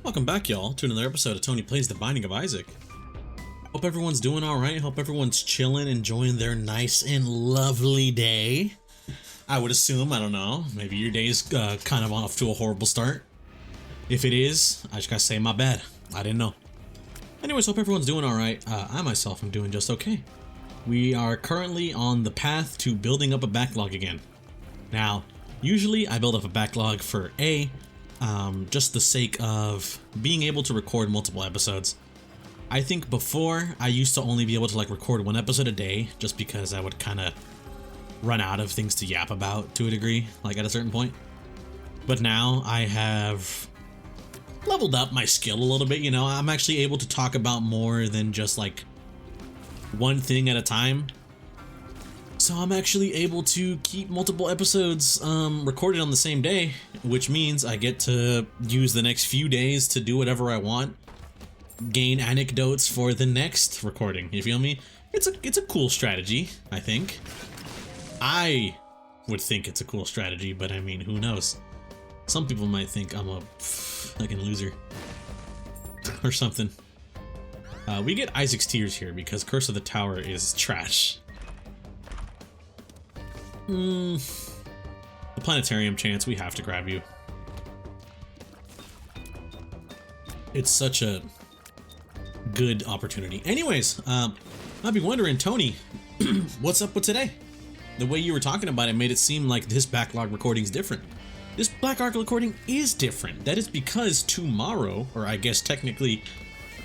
Welcome back, y'all, to another episode of Tony Plays The Binding of Isaac. Hope everyone's doing alright. Hope everyone's chilling, enjoying their nice and lovely day. I would assume, I don't know, maybe your day's kind of off to a horrible start. If it is, I just gotta say my bad. I didn't know. Anyways, hope everyone's doing alright. I myself am doing just okay. We are currently on the path to building up a backlog again. Now, usually I build up a backlog for just the sake of being able to record multiple episodes. I think before I used to only be able to record one episode a day just because I would kind of run out of things to yap about to a degree, at a certain point. But now I have leveled up my skill a little bit, you know. I'm actually able to talk about more than just one thing at a time. So I'm actually able to keep multiple episodes recorded on the same day, which means I get to use the next few days to do whatever I want, gain anecdotes for the next recording. You feel me? It's a cool strategy, I think. I would think it's a cool strategy, but I mean, who knows? Some people might think I'm a fucking loser or something. We get Isaac's Tears here because Curse of the Tower is trash. The planetarium chance, we have to grab you. It's such a good opportunity. Anyways, I'd be wondering, Tony, what's up with today? The way you were talking about it made it seem like this backlog recording's different. This backlog recording is different. That is because tomorrow, or I guess technically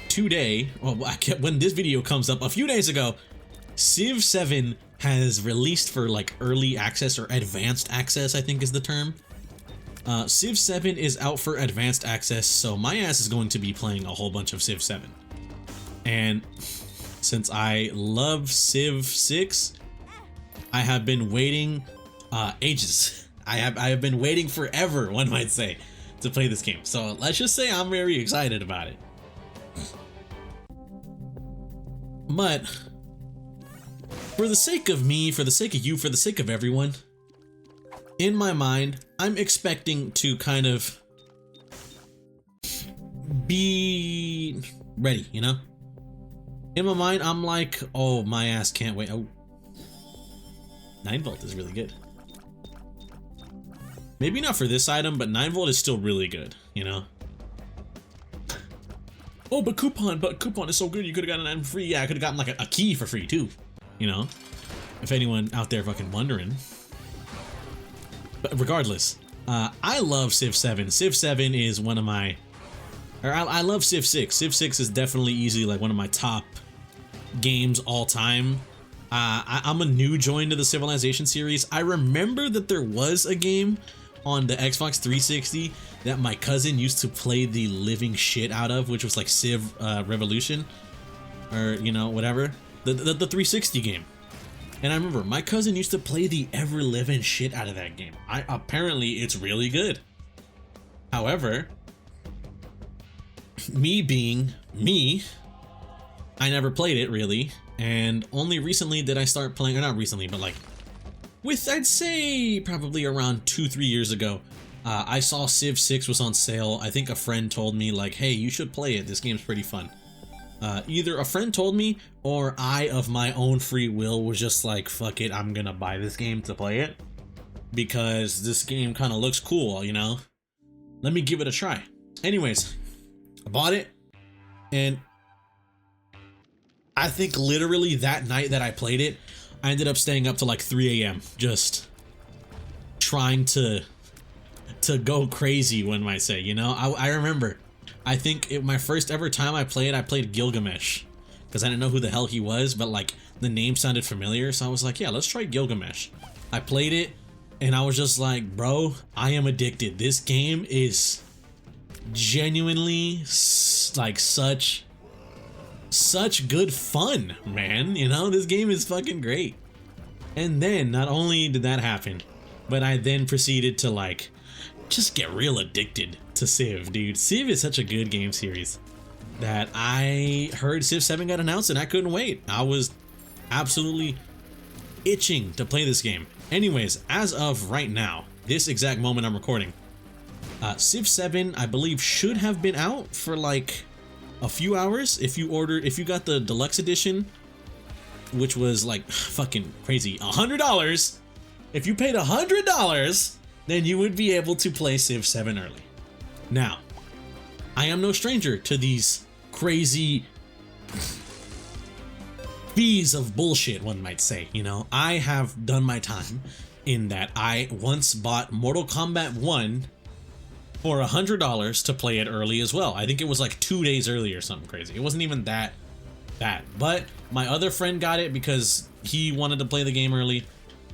today, well, when this video comes up a few days ago, Civ 7 has released for early access or advanced access, I think is the term. Civ 7 is out for advanced access, so my ass is going to be playing a whole bunch of Civ 7. And since I love Civ 6, I have been waiting ages. I have been waiting forever, one might say, to play this game. So let's just say I'm very excited about it. But for the sake of me, for the sake of you, for the sake of everyone, in my mind, I'm expecting to kind of be ready, you know? In my mind, I'm like, oh, my ass can't wait. Oh, 9 volt is really good. Maybe not for this item, but 9 volt is still really good, you know? Oh, but coupon is so good, you could have gotten an item free. Yeah, I could have gotten a key for free too. You know, if anyone out there fucking wondering. But regardless, I love Civ 7. Civ 7 is one of my, I love Civ 6. Civ 6 is definitely easily one of my top games all time. I'm a new join to the Civilization series. I remember that there was a game on the Xbox 360 that my cousin used to play the living shit out of, which was Civ Revolution, or you know, whatever. The 360 game. And I remember my cousin used to play the ever-living shit out of that game. Apparently it's really good. However, me being me, I never played it really, and only recently did I start playing, or not recently, but I'd say probably around 2-3 years ago, I saw Civ 6 was on sale. I think a friend told me hey, you should play it, this game's pretty fun. Either a friend told me, or I, of my own free will, was just fuck it, I'm gonna buy this game to play it. Because this game kind of looks cool, you know? Let me give it a try. Anyways, I bought it, and I think literally that night that I played it, I ended up staying up till 3 a.m. just trying to go crazy, one might say, you know? I remember, I think my first ever time I played Gilgamesh, because I didn't know who the hell he was, but the name sounded familiar, so I was yeah, let's try Gilgamesh. I played it, and I was just bro, I am addicted. This game is genuinely such good fun, man. You know, this game is fucking great. And then not only did that happen, but I then proceeded to just get real addicted to Civ, dude. Civ is such a good game series that I heard Civ 7 got announced and I couldn't wait. I was absolutely itching to play this game. Anyways, as of right now, this exact moment I'm recording, Civ 7, I believe, should have been out for like a few hours if you got the deluxe edition, which was like fucking crazy, $100. If you paid $100, then you would be able to play Civ 7 early. Now, I am no stranger to these crazy fees of bullshit, one might say. You know, I have done my time in that I once bought Mortal Kombat 1 for $100 to play it early as well. I think it was like 2 days early or something crazy. It wasn't even that bad, but my other friend got it because he wanted to play the game early.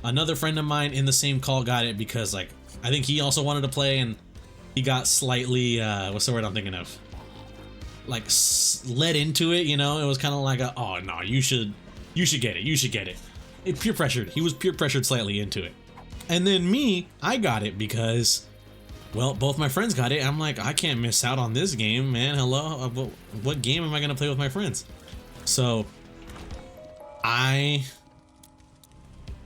Another friend of mine in the same call got it because, like, I think he also wanted to play, and he got slightly what's the word I'm thinking of, like, led into it, you know. It was kind of like a, oh no, you should get it. It peer pressured. He was peer pressured slightly into it. And then me, I got it because, well, both my friends got it. I'm like, I can't miss out on this game, man. Hello, what game am I gonna play with my friends? So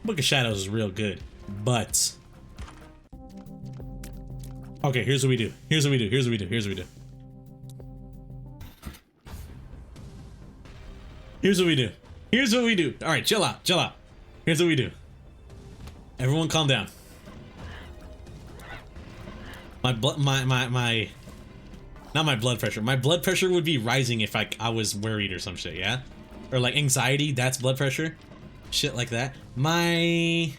Book of Shadows is real good, but okay, here's what we do. Here's what we do. All right, chill out. Here's what we do. Everyone calm down. Not my blood pressure. My blood pressure would be rising if I was worried or some shit, yeah? Or like anxiety, that's blood pressure. Shit like that. My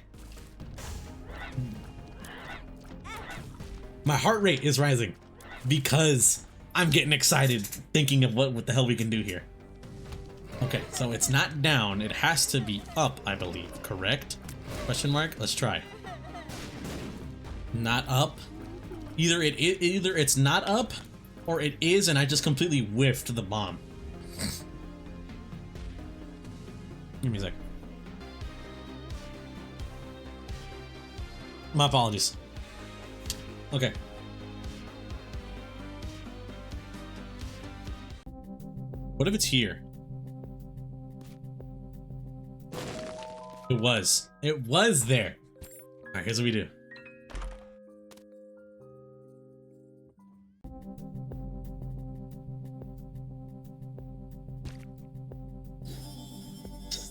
heart rate is rising because I'm getting excited thinking of what the hell we can do here. Okay, so it's not down. It has to be up, I believe. Correct? Question mark? Let's try. Not up. Either it's not up, or it is, and I just completely whiffed the bomb. Give me a sec. My apologies. Okay. What if it's here? It was. It was there. All right, here's what we do.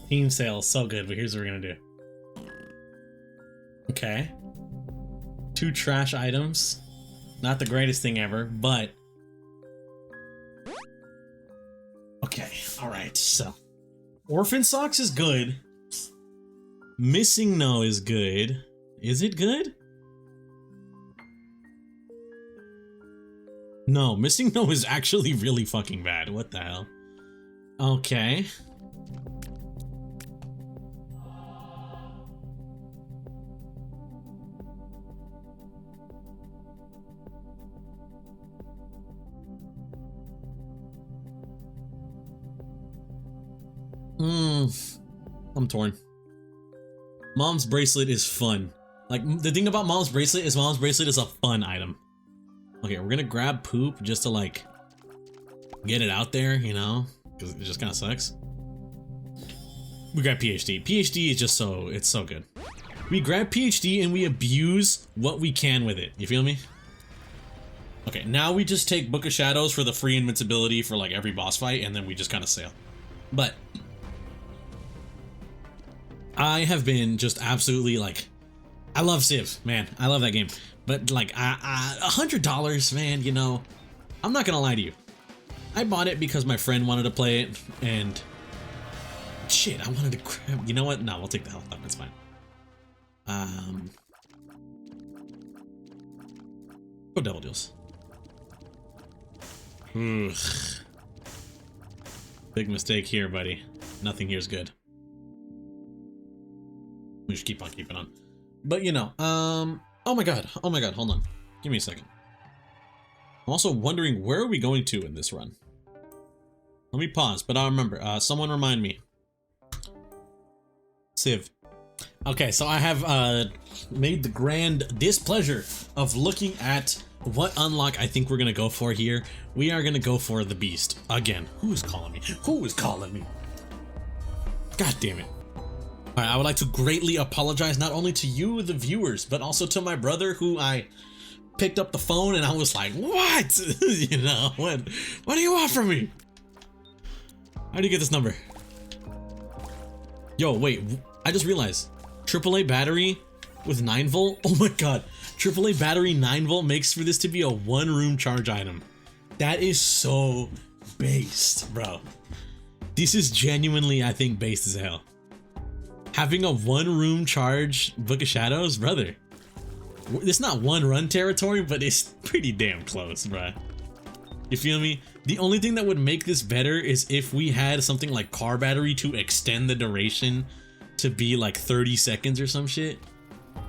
Team sale, so good, but here's what we're gonna do. Okay. 2 trash items. Not the greatest thing ever, but okay, alright, so Orphan Socks is good. Missing No is good. Is it good? No, Missing No is actually really fucking bad. What the hell? Okay. I'm torn. Mom's bracelet is fun. Like, the thing about Mom's bracelet is a fun item. Okay, we're gonna grab poop just to, like, get it out there, you know? Because it just kind of sucks. We grab PhD. PhD is just it's so good. We grab PhD and we abuse what we can with it. You feel me? Okay, now we just take Book of Shadows for the free invincibility for, like, every boss fight, and then we just kind of sail. But I have been just absolutely, like, I love Civ, man. I love that game. But, like, $100, man, you know, I'm not gonna lie to you. I bought it because my friend wanted to play it, and shit, I wanted to grab, you know what? No, we'll take the health up, it's fine. Go Devil Deals. Ugh. Big mistake here, buddy. Nothing here's good. We should keep on keeping on. But, you know, oh my god, hold on. Give me a second. I'm also wondering, where are we going to in this run? Let me pause, but I'll remember. Someone remind me. Civ. Okay, so I have made the grand displeasure of looking at what unlock I think we're gonna go for here. We are gonna go for the Beast. Again, who's calling me? Who is calling me? God damn it. Alright, I would like to greatly apologize not only to you, the viewers, but also to my brother, who I picked up the phone and I was like, what? You know, what do you want from me? How do you get this number? Yo, wait, I just realized. AAA battery with 9 volt? Oh my god. AAA battery 9 volt makes for this to be a 1-room charge item. That is so based, bro. This is genuinely, I think, based as hell. Having a 1-room charge Book of Shadows, brother. It's not 1-run territory, but it's pretty damn close, bruh. You feel me? The only thing that would make this better is if we had something like car battery to extend the duration to be like 30 seconds or some shit.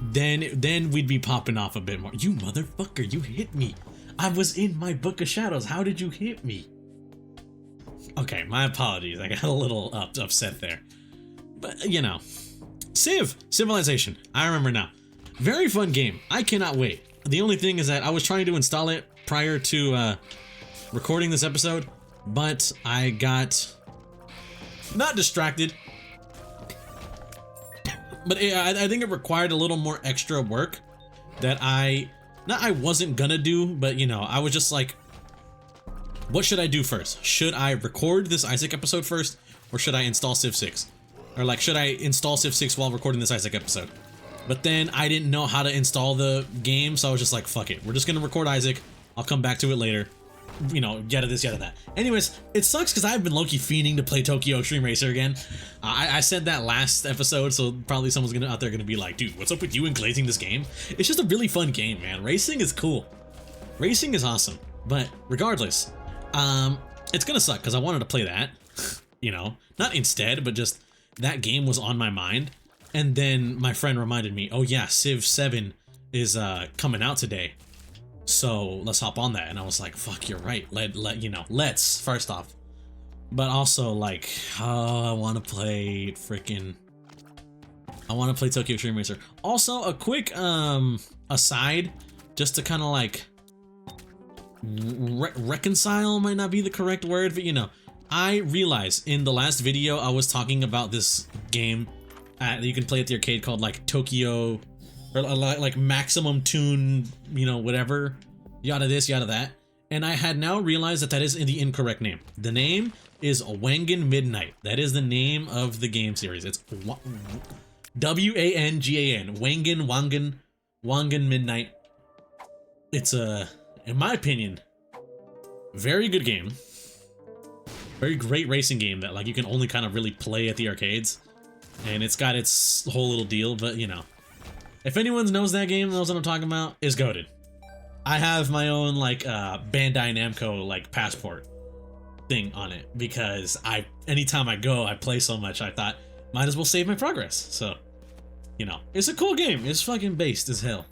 Then we'd be popping off a bit more. You motherfucker, you hit me. I was in my Book of Shadows. How did you hit me? Okay, my apologies. I got a little upset there. But, you know. Civilization. I remember now. Very fun game. I cannot wait. The only thing is that I was trying to install it prior to recording this episode, but I got not distracted. But I think it required a little more extra work that I wasn't gonna do, but you know, I was just like, what should I do first? Should I record this Isaac episode first, or should I install Civ 6? Or like, should I install Civ 6 while recording this Isaac episode? But then I didn't know how to install the game, so I was just like, fuck it. We're just gonna record Isaac. I'll come back to it later. You know, yada this, yada that. Anyways, it sucks because I've been low-key fiending to play Tokyo Extreme Racer again. I said that last episode, so probably someone's out there gonna be like, dude, what's up with you and glazing this game? It's just a really fun game, man. Racing is cool. Racing is awesome. But regardless, it's gonna suck because I wanted to play that. You know, not instead, but just that game was on my mind. And then my friend reminded me, oh yeah, Civ 7 is coming out today. So let's hop on that. And I was like, fuck, you're right. Let's first off. But also like, oh, I want to play Tokyo Extreme Racer. Also a quick aside, just to kind of like reconcile might not be the correct word, but you know, I realized in the last video I was talking about this game that you can play at the arcade called like Tokyo, or like Maximum Tune, you know, whatever, yada this, yada that. And I had now realized that that is the incorrect name. The name is Wangan Midnight. That is the name of the game series. It's W-A-N-G-A-N. Wangan Midnight. It's in my opinion, very good game. Very great racing game that like you can only kind of really play at the arcades. And it's got its whole little deal, but you know. If anyone knows that game, knows what I'm talking about, it's goated. I have my own like Bandai Namco like passport thing on it because anytime I go, I play so much. I thought might as well save my progress. So, you know, it's a cool game. It's fucking based as hell.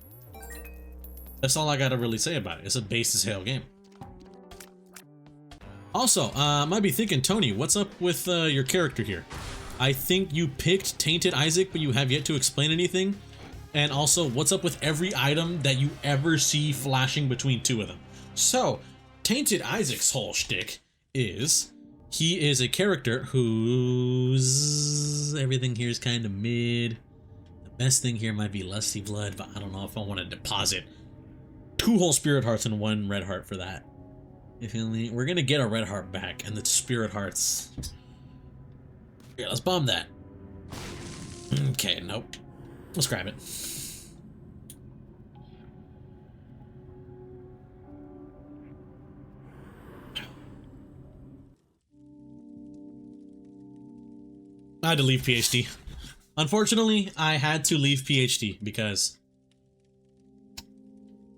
That's all I gotta really say about it. It's a based as hell game. Also, might be thinking, Tony, what's up with your character here? I think you picked Tainted Isaac, but you have yet to explain anything. And also, what's up with every item that you ever see flashing between two of them? So, Tainted Isaac's whole shtick is, he is a character whose everything here is kind of mid. The best thing here might be Lusty Blood, but I don't know if I want to deposit 2 whole Spirit Hearts and 1 Red Heart for that. You feel me? We're gonna get our Red Heart back, and the Spirit Hearts. Yeah, let's bomb that. Okay, nope. Let's grab it. I had to leave PhD. Unfortunately, I had to leave PhD because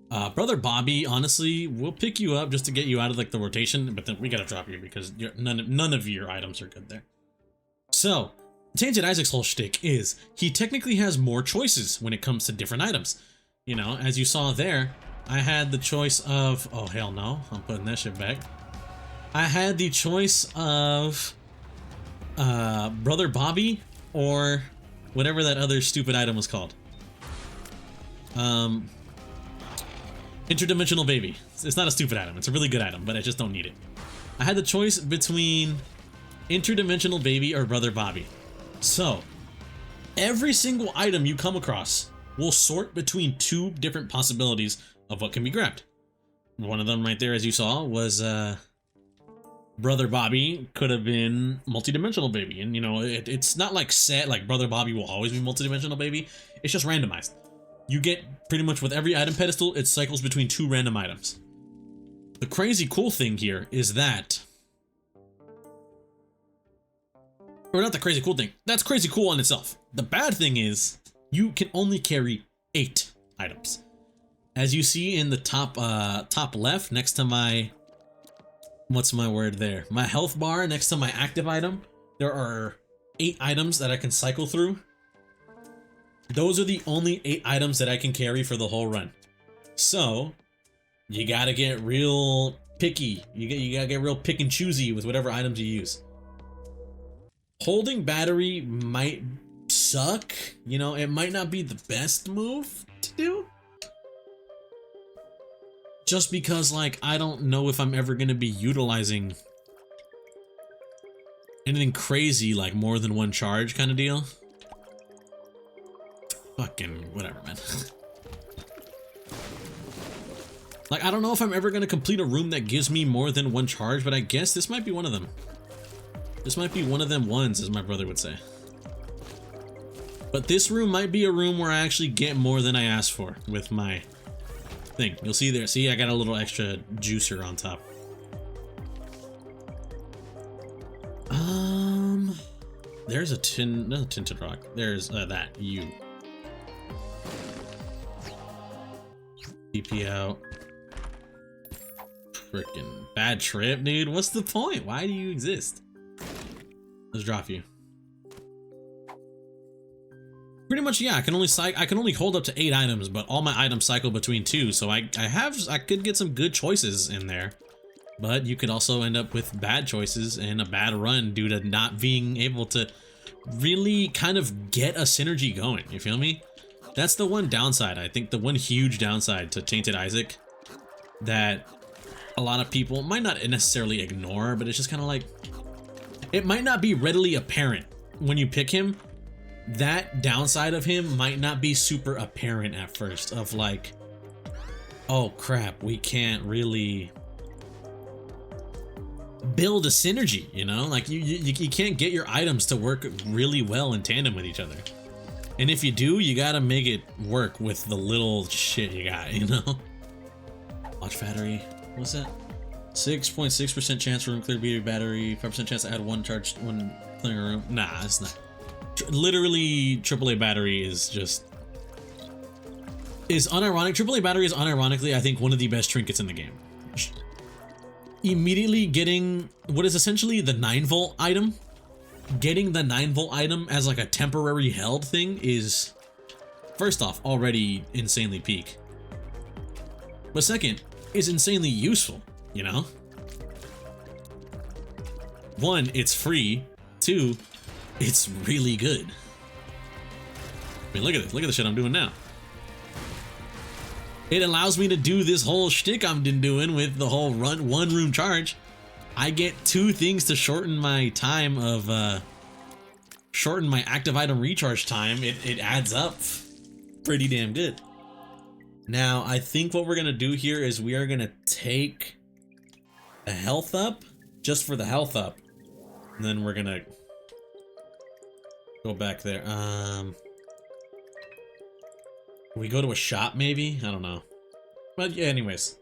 Brother Bobby, honestly, we'll pick you up just to get you out of like the rotation, but then we gotta drop you because none of your items are good there. So, Tainted Isaac's whole shtick is he technically has more choices when it comes to different items. You know, as you saw there, I had the choice of, oh hell no, I'm putting that shit back. I had the choice of Brother Bobby or whatever that other stupid item was called. Interdimensional Baby. It's not a stupid item, it's a really good item, but I just don't need it. I had the choice between Interdimensional Baby or Brother Bobby. So, every single item you come across will sort between 2 different possibilities of what can be grabbed. One of them right there, as you saw, was Brother Bobby could have been multidimensional baby. And, you know, it's not like set, like Brother Bobby will always be multidimensional baby. It's just randomized. You get pretty much with every item pedestal, it cycles between 2 random items. The crazy cool thing here is that, or not the crazy cool thing, that's crazy cool on itself. The bad thing is you can only carry 8 items. As you see in the top left, next to my, what's my word there? My health bar next to my active item, there are 8 items that I can cycle through. Those are the only 8 items that I can carry for the whole run. So you gotta get real picky. You gotta get real pick and choosy with whatever items you use. Holding battery might suck. You know, it might not be the best move to do. Just because, like, I don't know if I'm ever gonna be utilizing anything crazy like more than one charge kind of deal. Fucking whatever, man. Like, I don't know if I'm ever gonna complete a room that gives me more than one charge, but I guess this might be one of them. This might be one of them ones, as my brother would say. But this room might be a room where I actually get more than I asked for with my thing. You'll see there. See, I got a little extra juicer on top. There's a tinted rock. There's that. You. TP out. Frickin' bad trip, dude. What's the point? Why do you exist? Let's drop you. Pretty much, yeah. I can only hold up to 8 items, but all my items cycle between 2. So I could get some good choices in there, but you could also end up with bad choices and a bad run due to not being able to really kind of get a synergy going. You feel me? That's the one downside. I think the one huge downside to Tainted Isaac that a lot of people might not necessarily ignore, but it's just kind of like, it might not be readily apparent when you pick him. That downside of him might not be super apparent at first, of like, oh crap, we can't really build a synergy, you know? Like you can't get your items to work really well in tandem with each other. And if you do, you gotta make it work with the little shit you got, you know? Watch battery, what's that? 6.6% chance for room clear battery, 5% chance to add 1 charge when clearing a room. Nah, it's not. Literally, AAA battery is unironic. AAA battery is unironically, I think, one of the best trinkets in the game. Immediately getting what is essentially the 9-volt item, getting the 9-volt item as like a temporary held thing is, first off, already insanely peak. But second, is insanely useful, you know? 1, it's free. 2, it's really good. I mean, look at this. Look at the shit I'm doing now. It allows me to do this whole shtick I'm been doing with the whole one room charge. I get 2 things to shorten my time of, shorten my active item recharge time. It adds up pretty damn good. Now, I think what we're gonna do here is we are gonna take a health up, just for the health up. And then we're gonna go back there. We go to a shop maybe? I don't know. But yeah, anyways.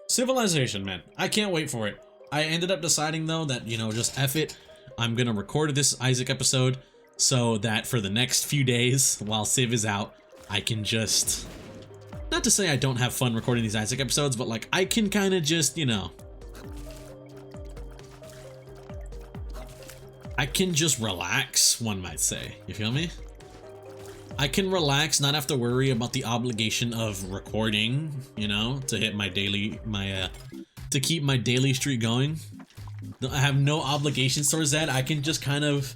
Civilization, man. I can't wait for it. I ended up deciding though that, you know, just F it. I'm gonna record this Isaac episode so that for the next few days while Civ is out, I can just, not to say I don't have fun recording these Isaac episodes, but like I can kind of just, you know, I can just relax, one might say. You feel me? I can relax, not have to worry about the obligation of recording, you know, to hit my daily, to keep my daily streak going. I have no obligations towards that. I can just kind of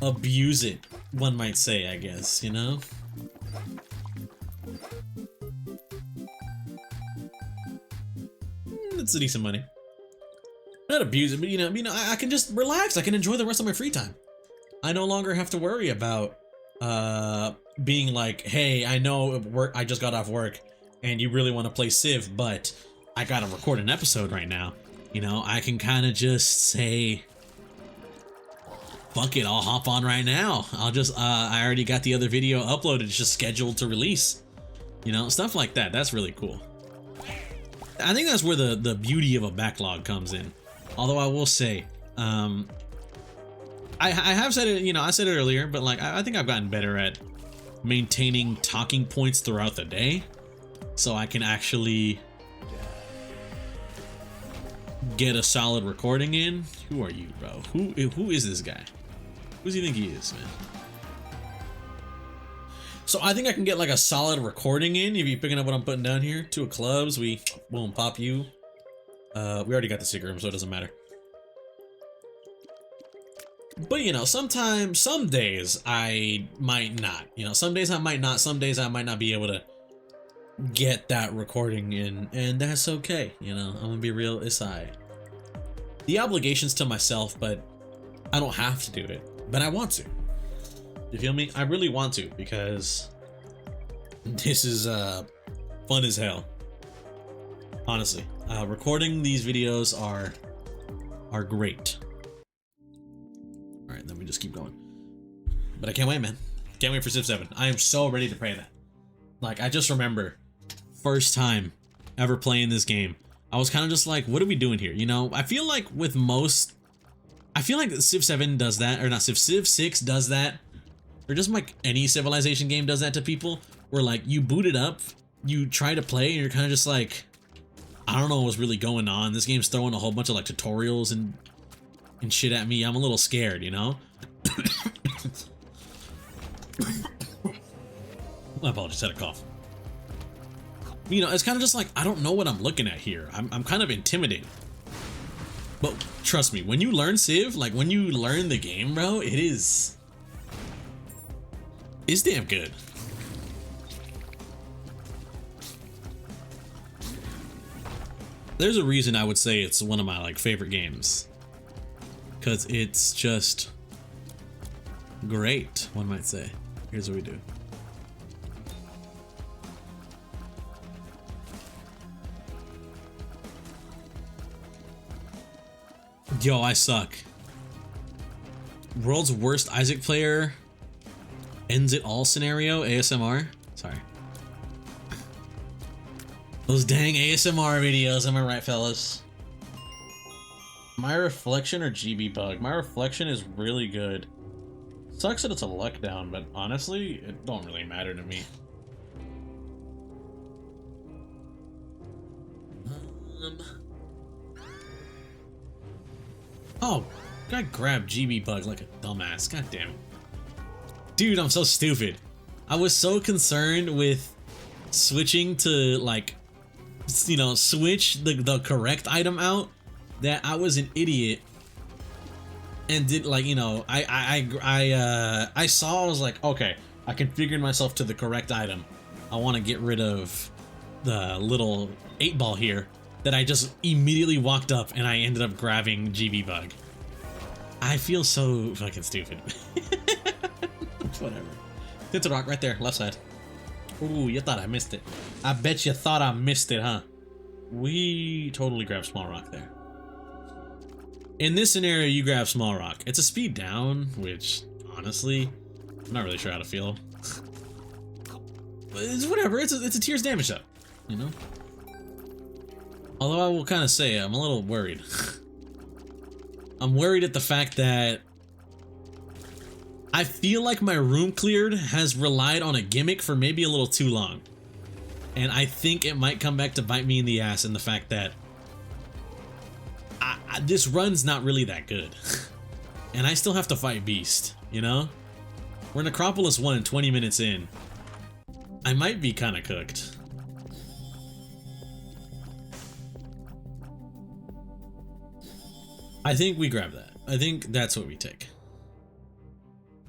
abuse it, one might say, I guess, you know? It's a decent money. Not abuse it, but you know, I can just relax. I can enjoy the rest of my free time. I no longer have to worry about being like, hey, I know work, I just got off work and you really want to play Civ, but I gotta record an episode right now, you know, I can kind of just say, fuck it, I'll hop on right now. I'll just, I already got the other video uploaded, it's just scheduled to release. You know, stuff like that, that's really cool. I think that's where the beauty of a backlog comes in. Although I will say, I have said it, you know, I said it earlier, but like, I think I've gotten better at maintaining talking points throughout the day, so I can actually get a solid recording in. Who are you, bro? Who is this guy? Who does he think he is, man? So I think I can get like a solid recording in if you're picking up what I'm putting down here. 2 of clubs, we boom, pop you. We already got the secret room, so it doesn't matter. But you know, sometimes, some days I might not. You know, some days I might not. Some days I might not be able to get that recording in, and that's okay. You know, I'm gonna be real. It's the obligations to myself, but I don't have to do it. But I want to. You feel me? I really want to, because this is fun as hell. Honestly, recording these videos are great. All right, then we just keep going. But I can't wait, man. Can't wait for Civ 7. I am so ready to play that. Like, I just remember first time ever playing this game, I was kind of just like, what are we doing here? You know, I feel like with most, I feel like Civ 7 does that, or not Civ 6 does that, or just like any Civilization game does that to people, where like you boot it up, you try to play, and you're kind of just like, I don't know what's really going on. This game's throwing a whole bunch of like tutorials and shit at me. I'm a little scared, you know? My apologies, had a cough. You know, it's kind of just like, I don't know what I'm looking at here. I'm kind of intimidated. But trust me, when you learn Civ, like when you learn the game, bro, it's damn good. There's a reason I would say it's one of my like favorite games, because it's just great, one might say. Here's what we do. Yo, I suck. World's worst Isaac player ends it all scenario. ASMR. Sorry. Those dang ASMR videos, am I right, fellas? My Reflection or GB Bug? My Reflection is really good. Sucks that it's a letdown, but honestly, it don't really matter to me. Oh, I grabbed GB Bug like a dumbass. God damn it. Dude, I'm so stupid. I was so concerned with switching to like, you know, switch the correct item out that I was an idiot and did like, you know, I saw, I was like, okay, I configured myself to the correct item. I want to get rid of the little 8-ball here that I just immediately walked up and I ended up grabbing GB Bug. I feel so fucking stupid. Whatever. Tinted Rock right there, left side. Ooh, you thought I missed it. I bet you thought I missed it, huh? We totally grabbed Small Rock there. In this scenario, you grab Small Rock. It's a speed down, which, honestly, I'm not really sure how to feel. But it's whatever, it's a tier's damage up, you know? Although I will kind of say, I'm a little worried. I'm worried at the fact that I feel like my room cleared has relied on a gimmick for maybe a little too long. And I think it might come back to bite me in the ass in the fact that this run's not really that good. And I still have to fight Beast, you know? We're Necropolis 1 and 20 minutes in. I might be kind of cooked. I think we grab that. I think that's what we take.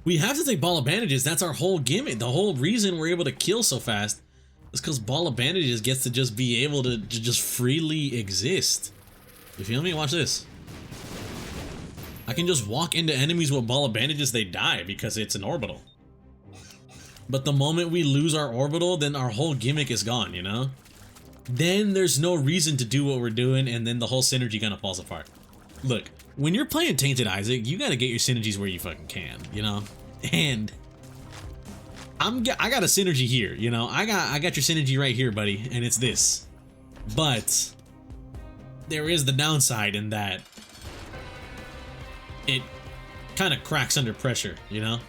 We have to take Ball of Bandages. That's our whole gimmick. The whole reason we're able to kill so fast is because Ball of Bandages gets to just be able to just freely exist. You feel me? Watch this. I can just walk into enemies with Ball of Bandages, they die because it's an orbital. But the moment we lose our orbital, then our whole gimmick is gone, you know? then there's no reason to do what we're doing, and then the whole synergy kind of falls apart. Look, when you're playing Tainted Isaac, you gotta get your synergies where you fucking can, you know? And I got a synergy here, you know? I got your synergy right here, buddy, and it's this. But there is the downside in that it kind of cracks under pressure, you know?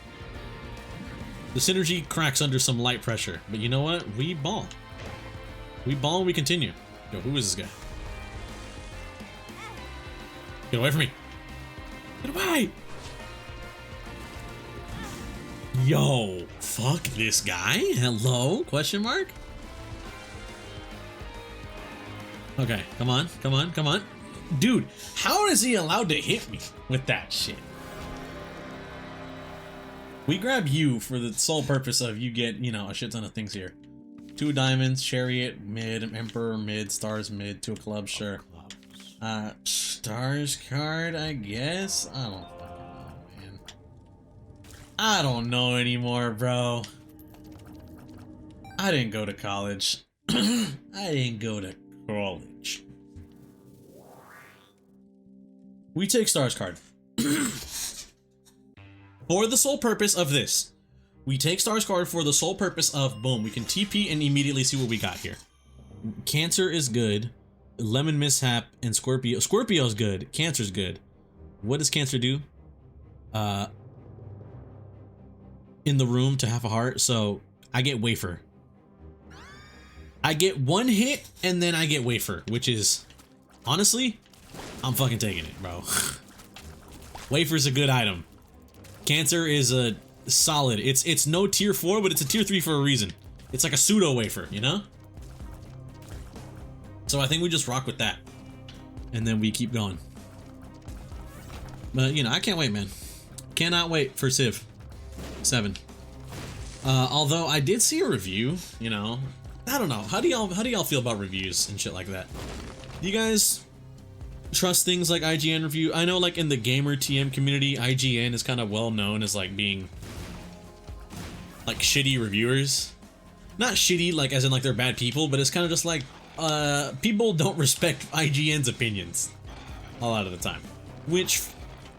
The synergy cracks under some light pressure, but you know what? We ball. We ball and we continue. Yo, who is this guy? Get away from me. Get away! Yo, fuck this guy? Hello? Question mark? Okay, come on, come on, come on. Dude, how is he allowed to hit me with that shit? We grab you for the sole purpose of you get, you know, a shit ton of things here. 2 diamonds, chariot, mid, emperor, mid, stars, mid, 2 clubs, sure. Stars card, I guess? I don't fucking know, man. I don't know anymore, bro. I didn't go to college. I didn't go to college. We take stars card. For the sole purpose of this. We take stars card for the sole purpose of, boom, we can TP and immediately see what we got here. Cancer is good. Lemon Mishap and Scorpio. Scorpio's good. Cancer's good. What does Cancer do? In the room to half a heart, so I get Wafer. I get 1 hit and then I get Wafer, which is, honestly, I'm fucking taking it, bro. Wafer's a good item. Cancer is a solid. It's no tier 4, but it's a tier 3 for a reason. It's like a pseudo Wafer, you know? So I think we just rock with that. And then we keep going. But, you know, I can't wait, man. Cannot wait for Civ 7. Although I did see a review, you know. I don't know. How do y'all feel about reviews and shit like that? Do you guys trust things like IGN review? I know, like, in the gamer TM community, IGN is kind of well known as like being like shitty reviewers. Not shitty like as in like they're bad people, but it's kind of just like people don't respect IGN's opinions a lot of the time, which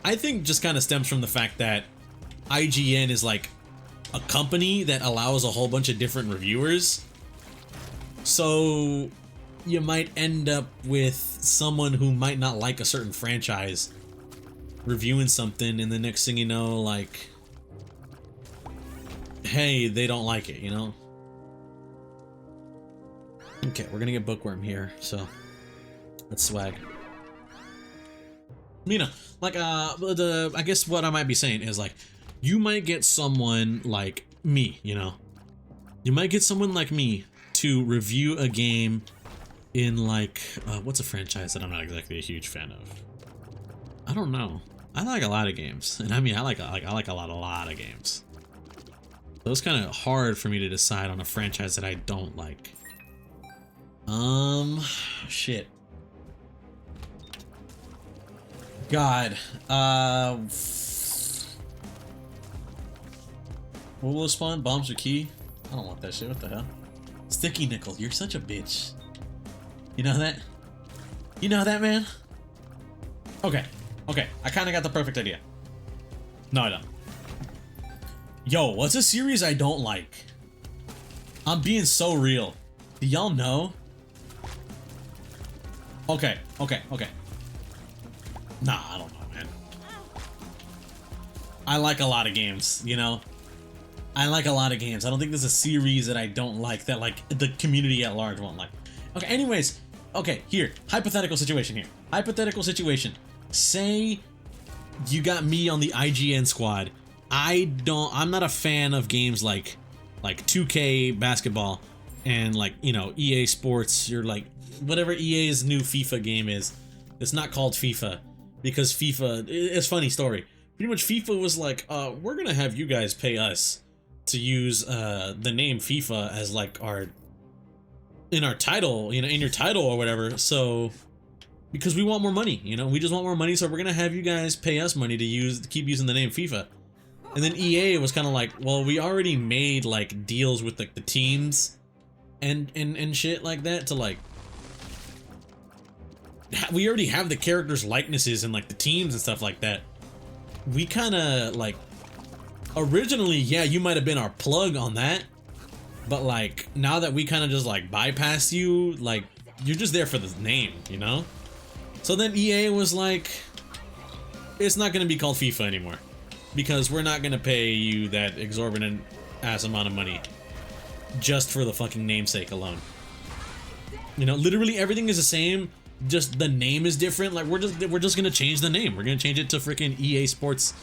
I think just kind of stems from the fact that IGN is like a company that allows a whole bunch of different reviewers. So you might end up with someone who might not like a certain franchise reviewing something, and the next thing you know, like, hey, they don't like it, you know? Okay, we're gonna get Bookworm here, so that's swag. You know, like, I guess what I might be saying is, like, you might get someone like me, you know? You might get someone like me to review a game in, like, what's a franchise that I'm not exactly a huge fan of? I don't know. I like a lot of games, and I mean, I like a lot of games. So it's kind of hard for me to decide on a franchise that I don't like. Shit. God, what will it spawn? Bombs or key? I don't want that shit, what the hell? Sticky Nickel, you're such a bitch. You know that? You know that, man? Okay, okay, I kinda got the perfect idea. No, I don't. Yo, what's a series I don't like? I'm being so real. Do y'all know? Okay, okay, okay. Nah, I don't know, man. I like a lot of games, you know? I like a lot of games. I don't think there's a series that I don't like that, like, the community at large won't like. Okay, anyways. Okay, here. Hypothetical situation here. Hypothetical situation. Say you got me on the IGN squad. I'm not a fan of games like 2K basketball and, like, you know, EA Sports. You're like, whatever EA's new FIFA game is. It's not called FIFA because FIFA, it's a funny story. Pretty much FIFA was like, we're gonna have you guys pay us to use the name FIFA as like in our title, you know, in your title or whatever. So because we want more money, you know, we just want more money, so we're gonna have you guys pay us money to keep using the name FIFA. And then EA was kind of like, well, we already made like deals with like the teams and shit like that to like we already have the characters' likenesses and like the teams and stuff like that. We kind of like originally, yeah, you might have been our plug on that, but like now that we kind of just like bypass you, like you're just there for the name, you know? So then EA was like, it's not going to be called FIFA anymore because we're not going to pay you that exorbitant ass amount of money just for the fucking namesake alone. You know, literally everything is the same, just the name is different. Like we're just going to change the name. We're going to change it to freaking EA Sports,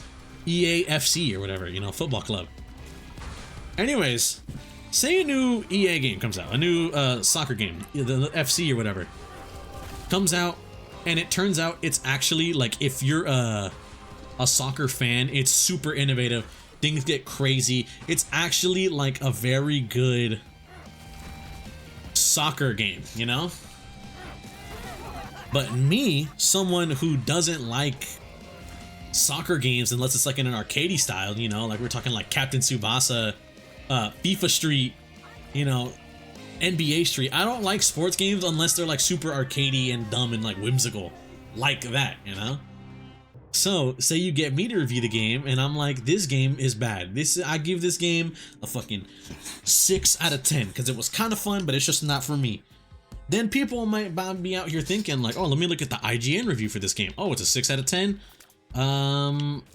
EA FC or whatever, you know, football club. Anyways, say a new EA game comes out, a new soccer game, the FC or whatever, comes out, and it turns out it's actually like, if you're a soccer fan, it's super innovative. Things get crazy. It's actually like a very good soccer game, you know? But me, someone who doesn't like soccer games unless it's like in an arcadey style, you know, like we're talking like Captain Tsubasa, FIFA Street, you know, NBA Street. I don't like sports games unless they're like super arcadey and dumb and like whimsical like that, you know? So say you get me to review the game and I'm like, this game is bad. I give this game a fucking 6 out of 10 because it was kind of fun, but it's just not for me. Then people might be out here thinking like, oh, let me look at the IGN review for this game. Oh, it's a 6 out of 10.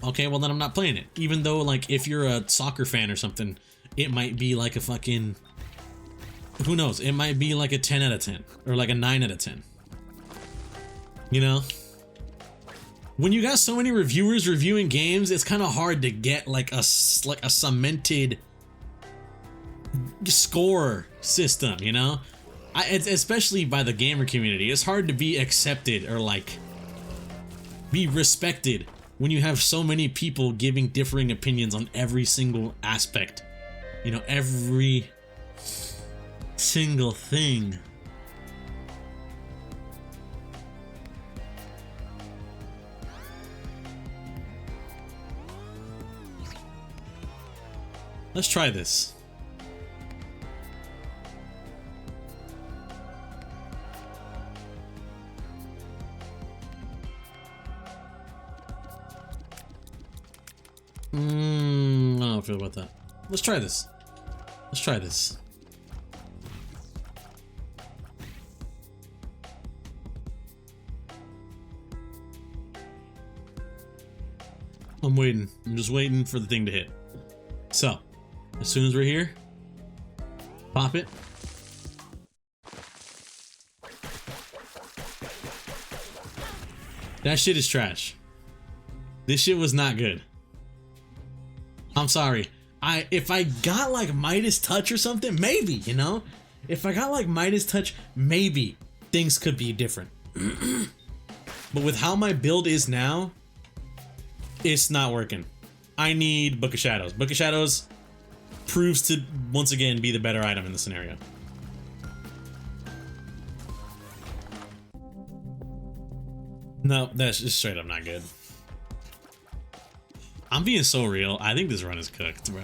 Okay, well then I'm not playing it. Even though like if you're a soccer fan or something, it might be like a fucking, who knows? It might be like a 10 out of 10 or like a 9 out of 10. You know? When you got so many reviewers reviewing games, it's kind of hard to get like a cemented score system, you know? Especially by the gamer community. It's hard to be accepted or like be respected when you have so many people giving differing opinions on every single aspect. You know, every single thing. Let's try this. I don't feel about that. Let's try this. Let's try this. I'm waiting. I'm just waiting for the thing to hit. So, as soon as we're here, pop it. That shit is trash. This shit was not good. I'm sorry. If I got like Midas Touch or something, maybe, you know? If I got like Midas Touch, maybe things could be different. But with how my build is now, it's not working. I need Book of Shadows. Book of Shadows proves to once again be the better item in the scenario. No, that's just straight up not good. I'm being so real. I think this run is cooked, bro.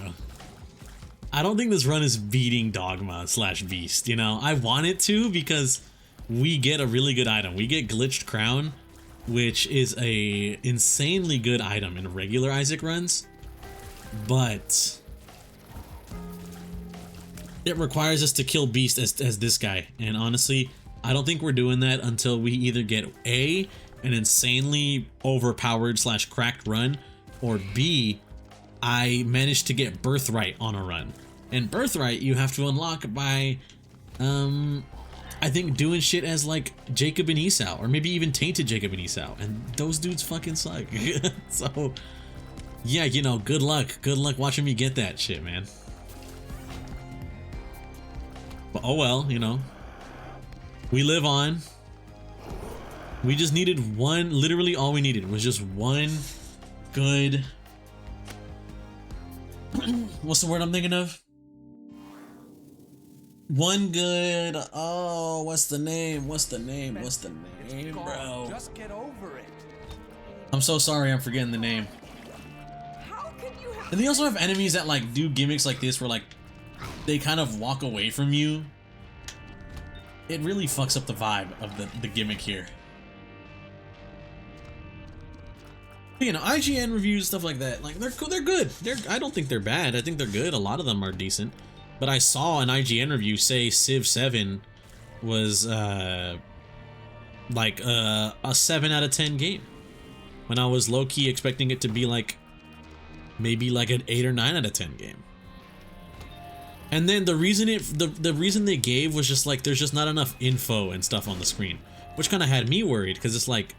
I don't think this run is beating Dogma / Beast, you know? I want it to because we get a really good item. We get Glitched Crown, which is a insanely good item in regular Isaac runs, but it requires us to kill Beast as this guy. And honestly, I don't think we're doing that until we either get A, an insanely overpowered / cracked run, or B, I managed to get Birthright on a run. And Birthright you have to unlock by, I think doing shit as like Jacob and Esau, or maybe even Tainted Jacob and Esau, and those dudes fucking suck. So, yeah, you know, good luck. Good luck watching me get that shit, man. But oh well, you know. We live on. We just needed one, literally all we needed was just one good, what's the word I'm thinking of? One good, oh, what's the name? What's the name? What's the name, bro? Just get over it. I'm so sorry, I'm forgetting the name. How can you have And they also have enemies that like do gimmicks like this where like they kind of walk away from you. It really fucks up the vibe of the gimmick here. You know, IGN reviews, stuff like that, like they're cool, they're good. I don't think they're bad. I think they're good. A lot of them are decent. But I saw an IGN review say Civ 7 was like a 7 out of 10 game, when I was low-key expecting it to be like maybe like an 8 or 9 out of 10 game. And then the reason the reason they gave was just like there's just not enough info and stuff on the screen, which kind of had me worried, because it's like,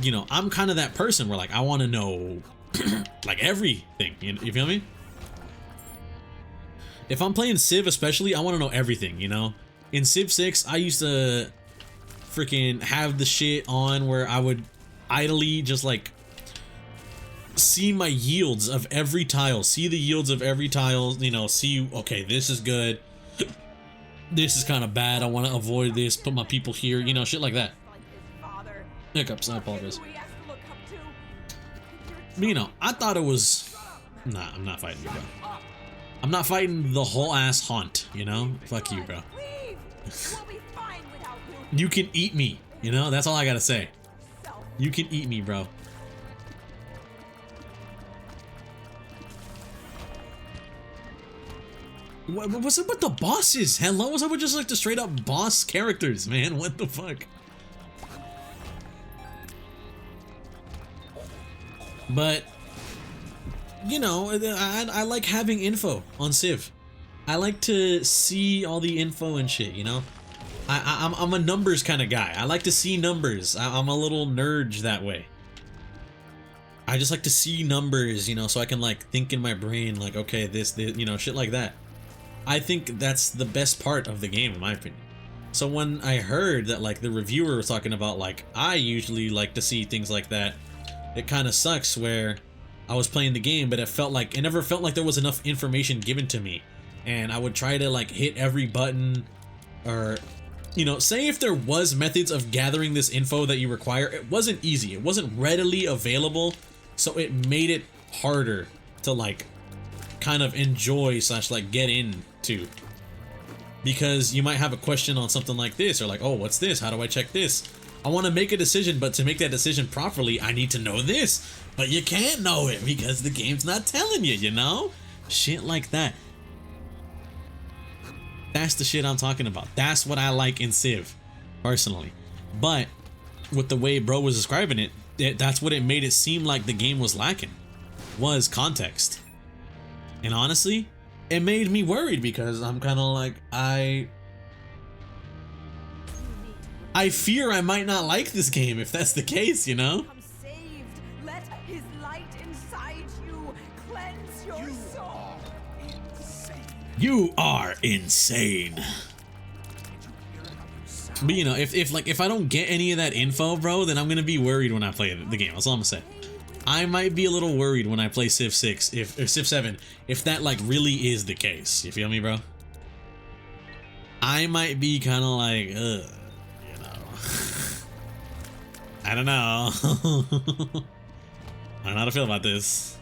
you know, I'm kind of that person where like I want to know like everything, you feel me? If I'm playing Civ especially, I want to know everything, you know? In Civ 6, I used to freaking have the shit on where I would idly just like see my yields of every tile, see the yields of every tile, you know, see, okay, this is good, this is kind of bad, I want to avoid this, put my people here, you know, shit like that. Hiccups, I apologize. But, you know, I thought it was... Nah, I'm not fighting you, bro. I'm not fighting the whole ass haunt, you know? Fuck you, bro. You can eat me, you know? That's all I gotta say. You can eat me, bro. What's up with the bosses? Hello? What's up with just like the straight up boss characters, man? What the fuck? But, you know, I like having info on Civ. I like to see all the info and shit, you know? I'm a numbers kind of guy. I like to see numbers. I'm a little nerd that way. I just like to see numbers, you know, so I can like think in my brain like, okay, this, you know, shit like that. I think that's the best part of the game, in my opinion. So when I heard that like the reviewer was talking about like, I usually like to see things like that, it kind of sucks where I was playing the game, but it never felt like there was enough information given to me. And I would try to like hit every button, or, you know, say if there was methods of gathering this info that you require, it wasn't easy. It wasn't readily available. So it made it harder to like kind of enjoy / like get into, because you might have a question on something like this, or like, oh, what's this? How do I check this? I want to make a decision, but to make that decision properly, I need to know this. But you can't know it because the game's not telling you, you know? Shit like that. That's the shit I'm talking about. That's what I like in Civ, personally. But with the way bro was describing it, that's what it made it seem like the game was lacking, was context. And honestly, it made me worried, because I'm kind of like, I fear I might not like this game if that's the case, you know? I'm saved. Let his light inside you cleanse your soul. You are insane. But you know, if I don't get any of that info, bro, then I'm gonna be worried when I play the game. That's all I'm gonna say. I might be a little worried when I play Civ 6, or Civ 7, if that like really is the case. You feel me, bro? I might be kind of like, ugh, you know. I don't know. I don't know how to feel about this.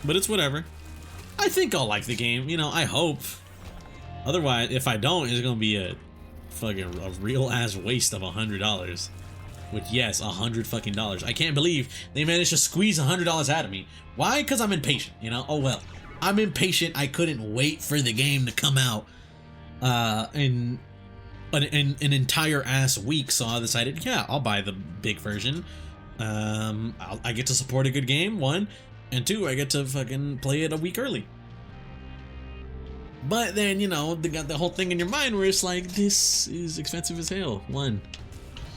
But it's whatever. I think I'll like the game, you know, I hope. Otherwise, if I don't, it's gonna be a real ass waste of $100. Which, yes, $100 fucking dollars. I can't believe they managed to squeeze $100 out of me. Why? Because I'm impatient, you know? Oh well. I'm impatient. I couldn't wait for the game to come out in an entire ass week, so I decided, yeah, I'll buy the big version. I get to support a good game, 1, and 2, I get to fucking play it a week early. But then, you know, they got the whole thing in your mind where it's like, this is expensive as hell, 1.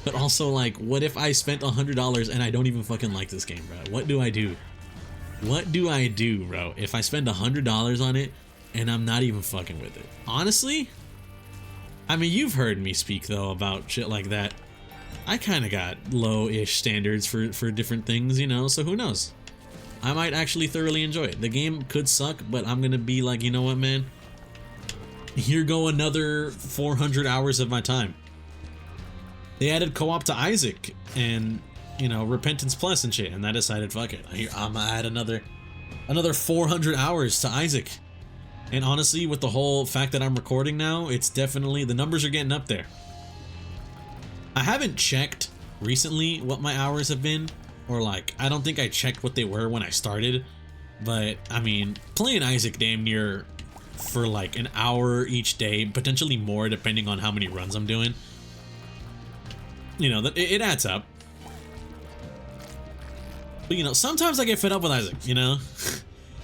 But also, like, what if I spent $100 and I don't even fucking like this game, bro? What do I do? What do I do, bro, if I spend $100 on it and I'm not even fucking with it? Honestly, I mean, you've heard me speak, though, about shit like that. I kind of got low-ish standards for different things, you know, so who knows? I might actually thoroughly enjoy it. The game could suck, but I'm gonna be like, you know what, man? Here go another 400 hours of my time. They added co-op to Isaac and, you know, Repentance Plus and shit, and I decided, fuck it. I'm gonna add another 400 hours to Isaac. And honestly, with the whole fact that I'm recording now, it's definitely, the numbers are getting up there. I haven't checked recently what my hours have been, or like I don't think I checked what they were when I started, but I mean playing Isaac damn near for like an hour each day, potentially more depending on how many runs I'm doing. You know, it adds up. But you know, sometimes I get fed up with Isaac, you know?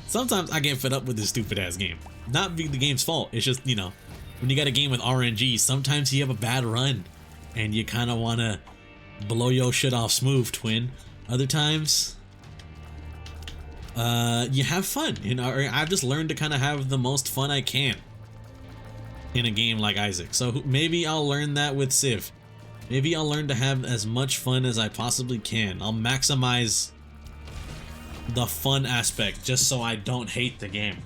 Sometimes I get fed up with this stupid ass game. Not be the game's fault, it's just, you know, when you got a game with RNG, sometimes you have a bad run and you kind of want to blow your shit off smooth, twin. Other times, you have fun, you know, or I've just learned to kind of have the most fun I can in a game like Isaac. So maybe I'll learn that with Civ. Maybe I'll learn to have as much fun as I possibly can. I'll maximize the fun aspect just so I don't hate the game.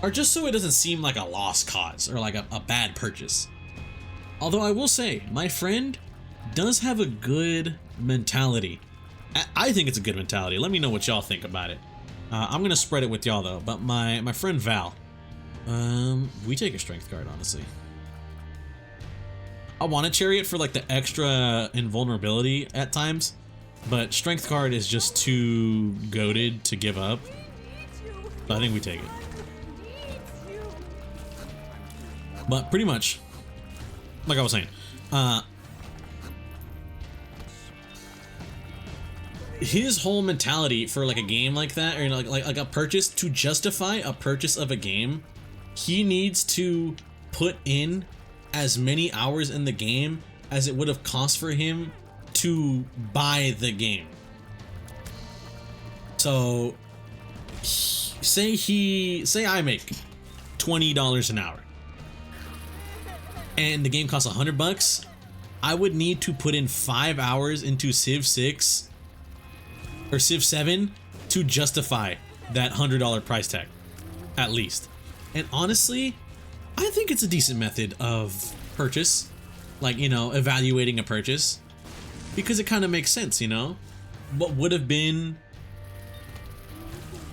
Or just so it doesn't seem like a lost cause or like a bad purchase. Although I will say, my friend does have a good mentality. I think it's a good mentality. Let me know what y'all think about it. I'm gonna spread it with y'all though, but my friend Val, we take a strength card, honestly. I want a chariot for like the extra invulnerability at times, but strength card is just too goated to give up. So I think we take it. But pretty much, like I was saying, his whole mentality for like a game like that, or like a purchase, to justify a purchase of a game, he needs to put in as many hours in the game as it would have cost for him to buy the game. So say I make $20 an hour and the game costs $100, I would need to put in 5 hours into Civ 6 or Civ 7 to justify that $100 price tag, at least. And honestly, I think it's a decent method of purchase, like, you know, evaluating a purchase, because it kind of makes sense, you know? What would have been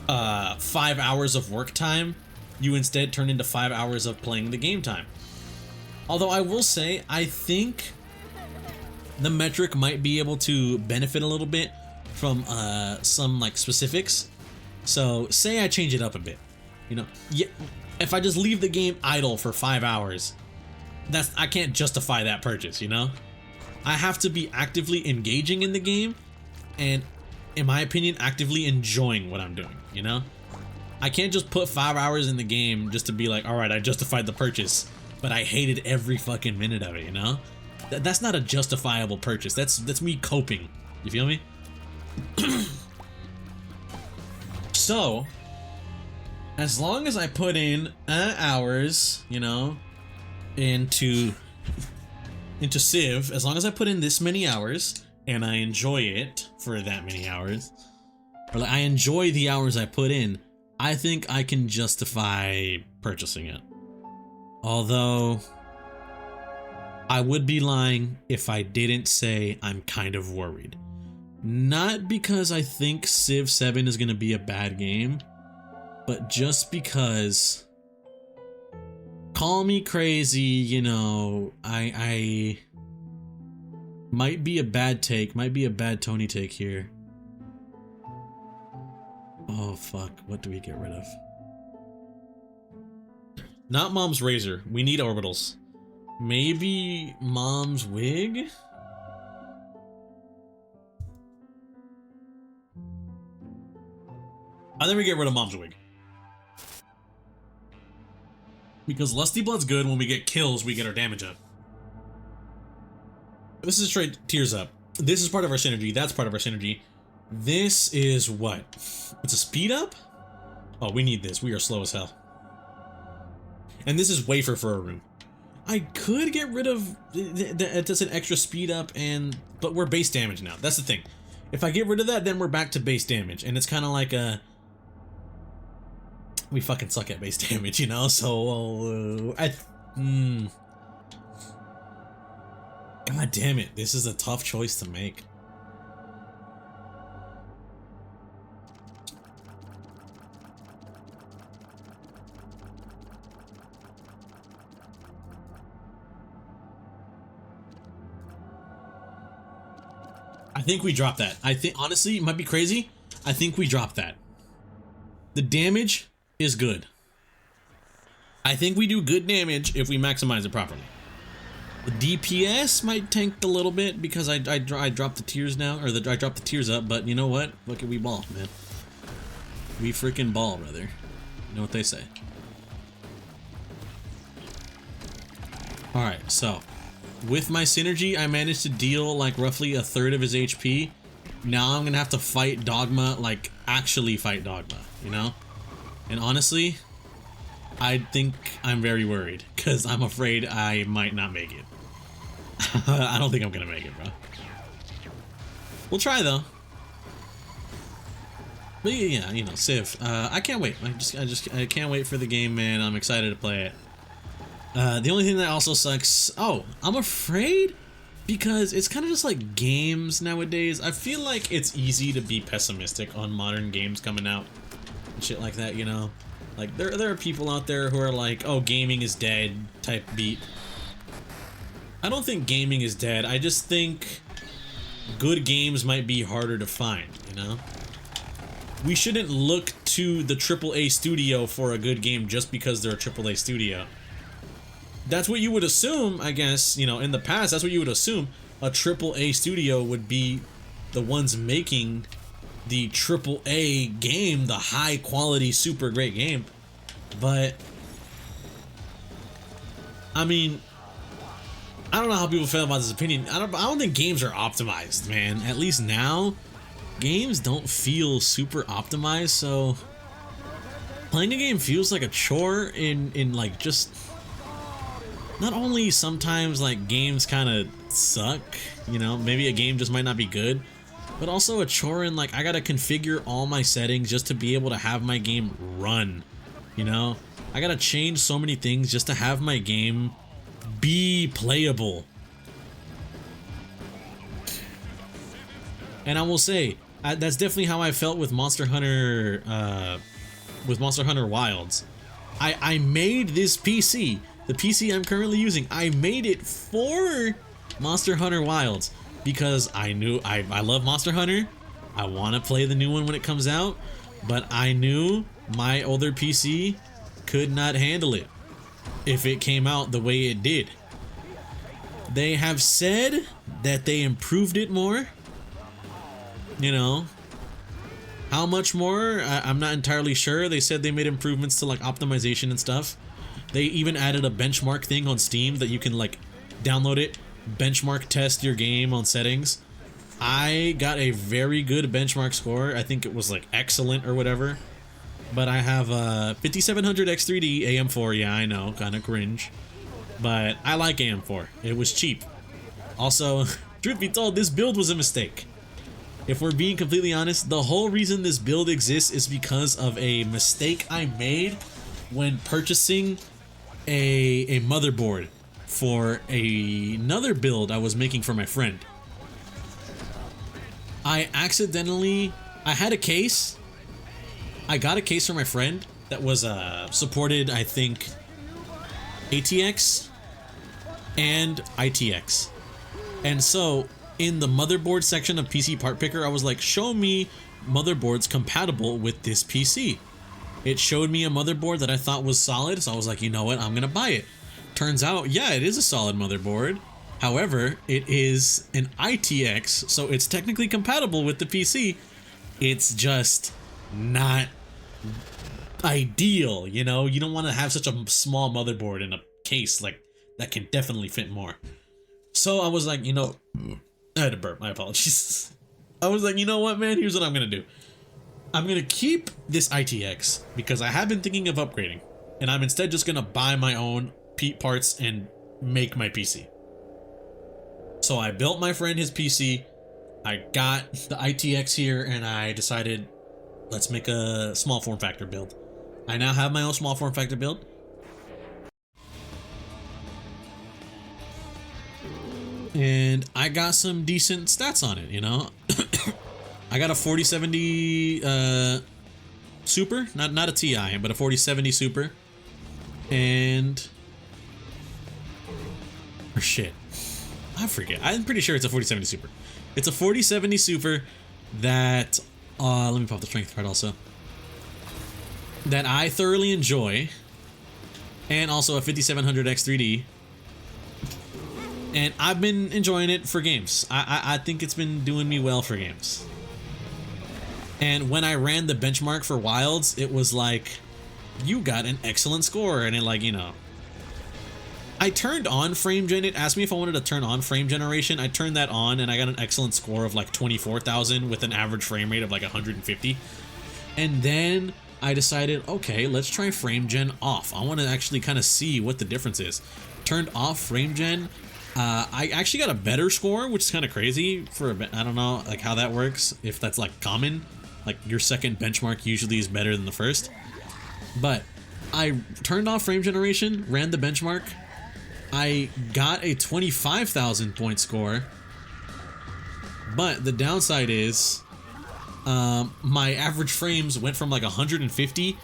5 hours of work time, you instead turn into 5 hours of playing the game time. Although I will say, I think the metric might be able to benefit a little bit from some like specifics. So say I change it up a bit, you know, yeah, if I just leave the game idle for 5 hours, I can't justify that purchase, you know? I have to be actively engaging in the game and, in my opinion, actively enjoying what I'm doing, you know? I can't just put 5 hours in the game just to be like, all right, I justified the purchase, but I hated every fucking minute of it, you know? That's not a justifiable purchase. That's me coping. You feel me? So, as long as I put in hours, you know, into Civ, as long as I put in this many hours and I enjoy it for that many hours, or like I enjoy the hours I put in, I think I can justify purchasing it. Although I would be lying if I didn't say I'm kind of worried. Not because I think Civ 7 is going to be a bad game, but just because, call me crazy, you know, I might be a bad take, might be a bad Tony take here. Oh fuck, what do we get rid of? Not Mom's razor, we need orbitals. Maybe Mom's wig? I think we get rid of Mom's wig. Because Lusty Blood's good. When we get kills, we get our damage up. This is straight tears up. This is part of our synergy. That's part of our synergy. This is what? It's a speed up? Oh, we need this. We are slow as hell. And this is wafer for a room. I could get rid of it. Does an extra speed up, but we're base damage now. That's the thing. If I get rid of that, then we're back to base damage, and it's kind of like a, we fucking suck at base damage, you know? So, God damn it, this is a tough choice to make. I think we dropped that. I think, honestly, it might be crazy. I think we dropped that. The damage is good. I think we do good damage if we maximize it properly. The DPS might tank a little bit because I dropped the tears now, or I dropped the tears up, but you know what? Look at we ball, man. We freaking ball, brother. You know what they say. Alright, so with my synergy, I managed to deal like roughly a third of his HP. Now I'm gonna have to fight Dogma, like actually fight Dogma, you know? And honestly, I think I'm very worried because I'm afraid I might not make it. I don't think I'm gonna make it, bro. We'll try though. But yeah, you know, Civ. I can't wait. I can't wait for the game, man. I'm excited to play it. The only thing that also sucks. Oh, I'm afraid because it's kind of just like games nowadays. I feel like it's easy to be pessimistic on modern games coming out and shit like that. You know, like there are people out there who are like, "Oh, gaming is dead" type beat. I don't think gaming is dead. I just think good games might be harder to find. You know. We shouldn't look to the AAA studio for a good game just because they're a AAA studio. That's what you would assume, I guess, you know, in the past, that's what you would assume. A AAA studio would be the ones making the AAA game, the high quality, super great game. But, I mean, I don't know how people feel about this opinion. I don't think games are optimized, man. At least now. Games don't feel super optimized, so playing a game feels like a chore in like just not only sometimes like games kind of suck, you know, maybe a game just might not be good, but also a chore in like I gotta configure all my settings just to be able to have my game run, you know? I gotta change so many things just to have my game be playable. And I will say, that's definitely how I felt with Monster Hunter Wilds. I made this PC, the PC I'm currently using, I made it for Monster Hunter Wilds because I knew I love Monster Hunter. I want to play the new one when it comes out, but I knew my older PC could not handle it if it came out the way it did. They have said that they improved it more. You know, how much more? I'm not entirely sure. They said they made improvements to like optimization and stuff. They even added a benchmark thing on Steam that you can like download it, benchmark test your game on settings. I got a very good benchmark score. I think it was like excellent or whatever. But I have a 5700 X3D AM4. Yeah, I know, kind of cringe. But I like AM4. It was cheap. Also, truth be told, this build was a mistake. If we're being completely honest, the whole reason this build exists is because of a mistake I made when purchasing a motherboard for another build I was making for my friend. I had a case. I got a case for my friend that was supported, I think, ATX and ITX. And so in the motherboard section of PC Part Picker, I was like, show me motherboards compatible with this PC. It showed me a motherboard that I thought was solid, so I was like, you know what, I'm gonna buy it. Turns out, yeah, it is a solid motherboard. However, it is an ITX, so it's technically compatible with the PC. It's just not ideal, you know? You don't want to have such a small motherboard in a case like that can definitely fit more. So I was like, you know, I had to burp, my apologies. I was like, you know what, man, here's what I'm gonna do. I'm gonna keep this ITX because I have been thinking of upgrading, and I'm instead just gonna buy my own parts and make my PC. So I built my friend his PC, I got the ITX here, and I decided, let's make a small form factor build. I now have my own small form factor build. And I got some decent stats on it, you know? I got a 4070 Super, not a Ti, but a 4070 Super. And shit. I forget. I'm pretty sure it's a 4070 Super. It's a 4070 Super that, let me pop the strength card also, that I thoroughly enjoy, and also a 5700X 3D. And I've been enjoying it for games. I think it's been doing me well for games. And when I ran the benchmark for Wilds, it was like, you got an excellent score. And it, like, you know, I turned on frame gen. It asked me if I wanted to turn on frame generation. I turned that on and I got an excellent score of like 24,000 with an average frame rate of like 150. And then I decided, okay, let's try frame gen off. I want to actually kind of see what the difference is. Turned off frame gen. I actually got a better score, which is kind of crazy for a bit. I don't know like how that works, if that's like common, like your second benchmark usually is better than the first. But I turned off frame generation, ran the benchmark. I got a 25,000 point score, but the downside is my average frames went from like 150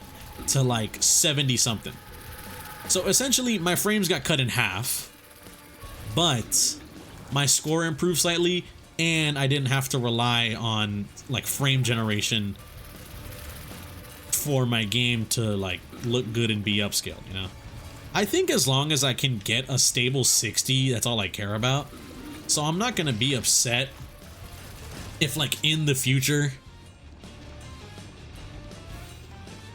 to like 70 something. So essentially my frames got cut in half, but my score improved slightly and I didn't have to rely on like frame generation for my game to like look good and be upscaled, you know? I think as long as I can get a stable 60, that's all I care about. So I'm not gonna be upset if like in the future,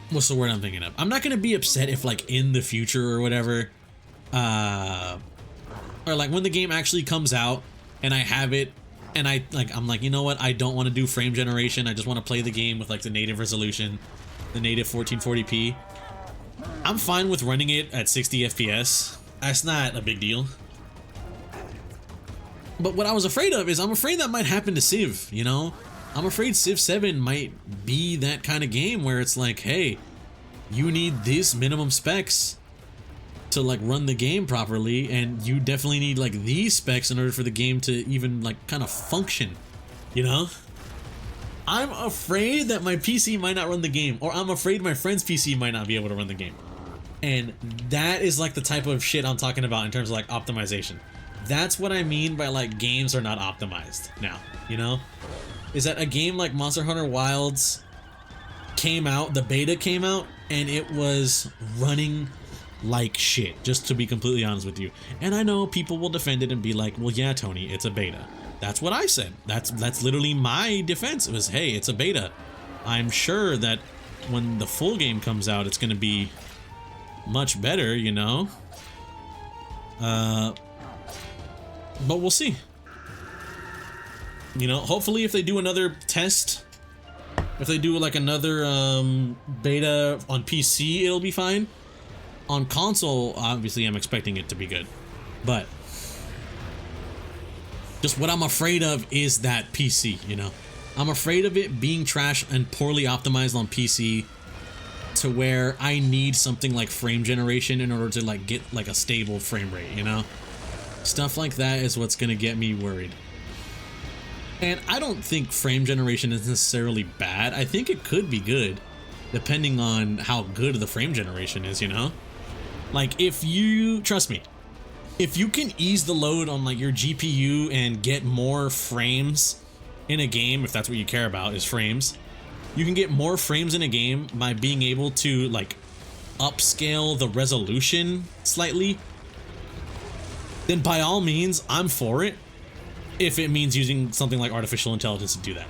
what's the word I'm thinking of? I'm not gonna be upset if like in the future or whatever, or like when the game actually comes out and I have it and I'm like, you know what? I don't want to do frame generation. I just want to play the game with like the native resolution, the native 1440p. I'm fine with running it at 60 FPS. That's not a big deal. But what I was afraid of is I'm afraid that might happen to Civ, you know? I'm afraid Civ 7 might be that kind of game where it's like, hey, you need these minimum specs to like run the game properly, and you definitely need like these specs in order for the game to even like kind of function, you know? I'm afraid that my PC might not run the game, or I'm afraid my friend's PC might not be able to run the game. And that is like the type of shit I'm talking about in terms of like optimization. That's what I mean by like games are not optimized now, you know? Is that a game like Monster Hunter Wilds came out, the beta came out, and it was running like shit, just to be completely honest with you. And I know people will defend it and be like, well, yeah, Tony, it's a beta. That's what I said. That's literally my defense. It was, hey, it's a beta. I'm sure that when the full game comes out, it's going to be much better, you know? But we'll see. You know, hopefully if they do another test, if they do like another beta on PC, it'll be fine. On console, obviously I'm expecting it to be good. But just what I'm afraid of is that PC, you know? I'm afraid of it being trash and poorly optimized on PC to where I need something like frame generation in order to like get like a stable frame rate, you know? Stuff like that is what's gonna get me worried. And I don't think frame generation is necessarily bad. I think it could be good, depending on how good the frame generation is, you know? Like, if you, trust me, if you can ease the load on like your GPU and get more frames in a game, if that's what you care about is frames, you can get more frames in a game by being able to like upscale the resolution slightly, then by all means, I'm for it. If it means using something like artificial intelligence to do that.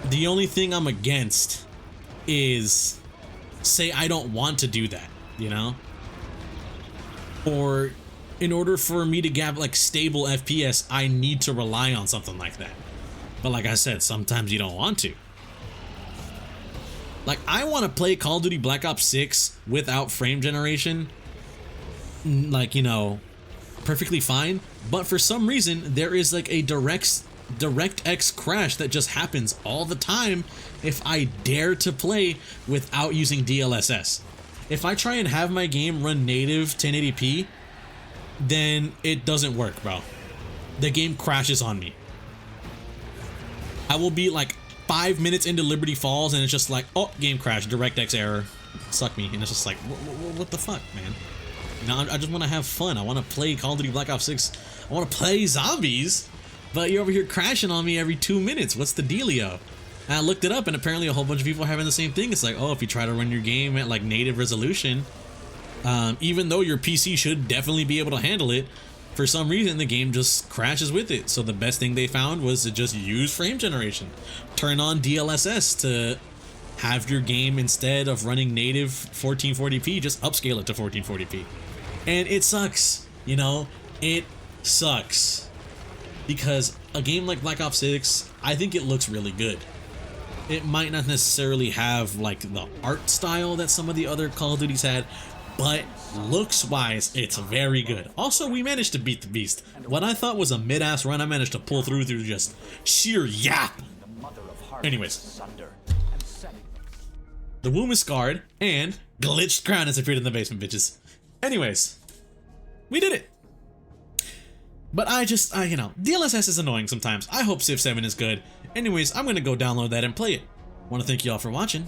The only thing I'm against is, say I don't want to do that, you know? Or in order for me to get like stable FPS, I need to rely on something like that. But like I said, sometimes you don't want to. Like, I want to play Call of Duty Black Ops 6 without frame generation, like, you know, perfectly fine. But for some reason, there is like a DirectX crash that just happens all the time if I dare to play without using DLSS. If I try and have my game run native 1080p, then it doesn't work, bro. The game crashes on me. I will be like 5 minutes into Liberty Falls and it's just like, oh, game crash, DirectX error, suck me. And it's just like, what the fuck, man? You know, I just want to have fun. I want to play Call of Duty Black Ops 6 I want to play zombies, but you're over here crashing on me every 2 minutes. What's the dealio? And I looked it up, and apparently a whole bunch of people are having the same thing. It's like, oh, if you try to run your game at like native resolution, even though your PC should definitely be able to handle it, for some reason the game just crashes with it. So the best thing they found was to just use frame generation. Turn on DLSS to have your game, instead of running native 1440p, just upscale it to 1440p. And it sucks, you know, it sucks. Because a game like Black Ops 6, I think it looks really good. It might not necessarily have like the art style that some of the other Call of Duties had, but looks wise, it's very good. Also, we managed to beat the beast. What I thought was a mid-ass run, I managed to pull through just sheer yap. Anyways, the womb is scarred, and glitched crown has appeared in the basement, bitches. Anyways, we did it. But you know, DLSS is annoying sometimes. I hope Civ 7 is good. Anyways, I'm gonna go download that and play it. Want to thank you all for watching.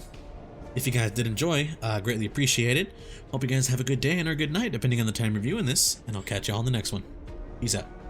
If you guys did enjoy, greatly appreciate it. Hope you guys have a good day and or good night, depending on the time you're viewing this, and I'll catch you all in the next one. Peace out.